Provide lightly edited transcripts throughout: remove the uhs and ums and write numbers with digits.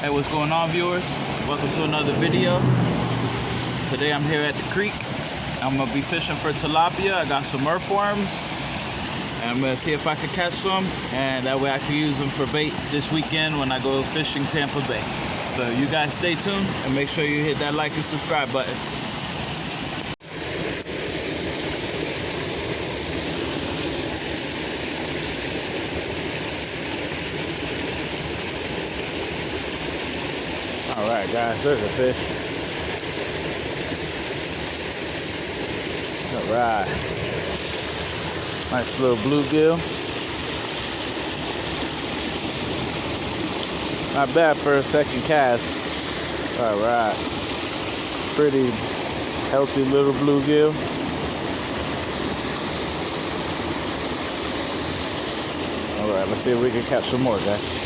Hey, what's going on, viewers? Welcome to another video. Today I'm here at the creek. I'm gonna be fishing for tilapia. I got some earthworms, and I'm gonna see if I can catch some, and that way I can use them for bait this weekend when I go fishing Tampa Bay. So you guys stay tuned and make sure you hit that like and subscribe button. Alright guys, there's a fish. Alright. Nice little bluegill. Not bad for a second cast. Alright. Pretty healthy little bluegill. Alright, let's see if we can catch some more, guys.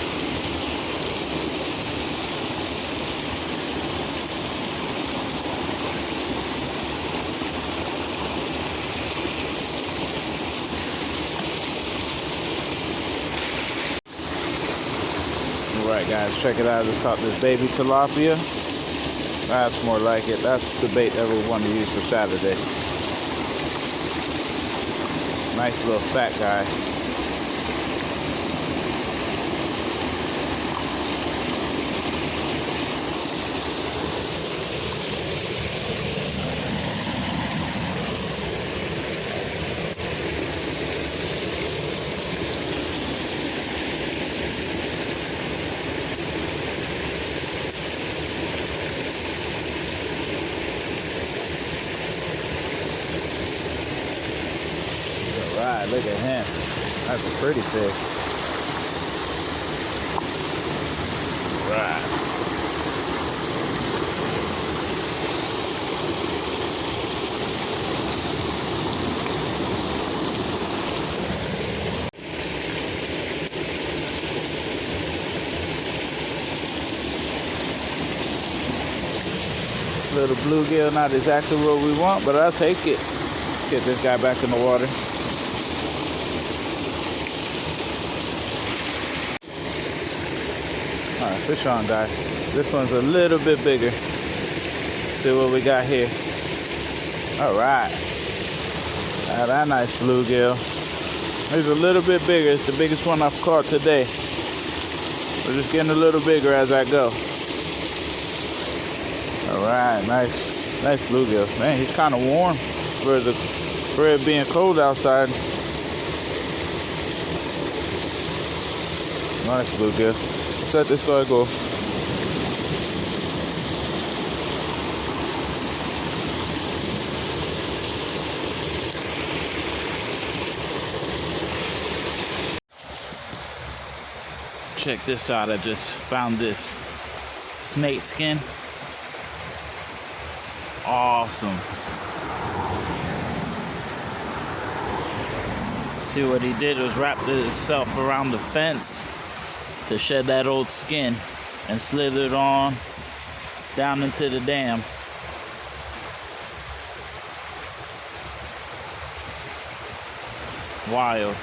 Alright guys, check it out. I just caught this baby tilapia. That's more like it. That's the bait that we want to use for Saturday. Nice little fat guy. Alright, look at him. That's a pretty fish. Right. Little bluegill, not exactly what we want, but I'll take it. Get this guy back in the water. Alright, fish on, guys. This one's a little bit bigger. See what we got here. Alright. That nice bluegill. He's a little bit bigger. It's the biggest one I've caught today. We're just getting a little bigger as I go. Alright, nice bluegill. Man, he's kind of warm for it being cold outside. Nice bluegill. Let's let this guy go. Check this out. I just found this snake skin. Awesome. See what he did was wrap himself around the fence to shed that old skin and slid it on down into the dam. Wild.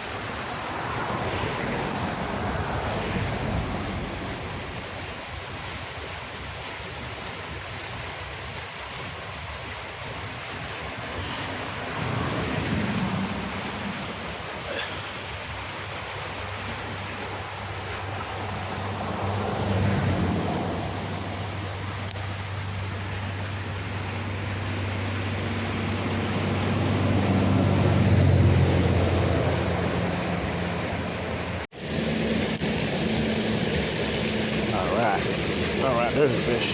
Alright, there's a fish.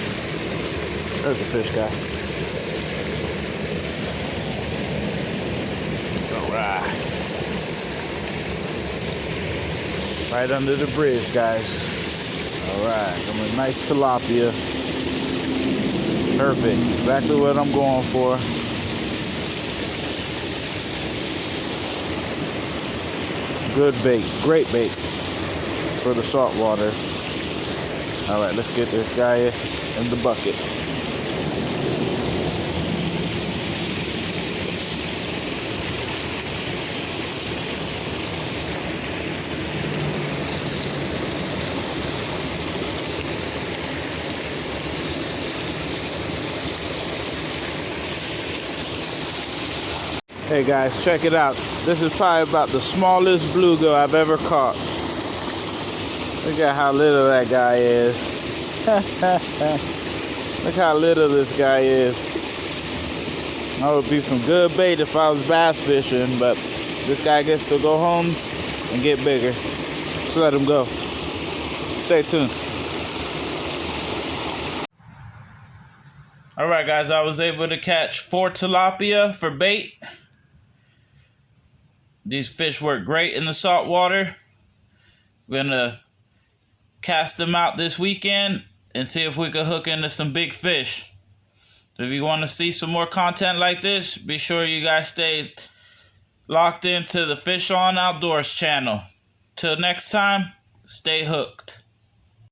There's a fish, guy. Alright. Right under the bridge, guys. Alright, a nice tilapia. Perfect. Exactly what I'm going for. Good bait. Great bait for the salt water. Alright, let's get this guy in the bucket. Hey guys, check it out. This is probably about the smallest bluegill I've ever caught. Look at how little that guy is. Look how little this guy is. That would be some good bait if I was bass fishing, but this guy gets to go home and get bigger. Just let him go. Stay tuned. All right, guys, I was able to catch 4 tilapia for bait. These fish work great in the salt water. We're gonna cast them out this weekend and see if we can hook into some big fish. So if you want to see some more content like this, be sure you guys stay locked into the Fish On Outdoors channel. Till next time, stay hooked.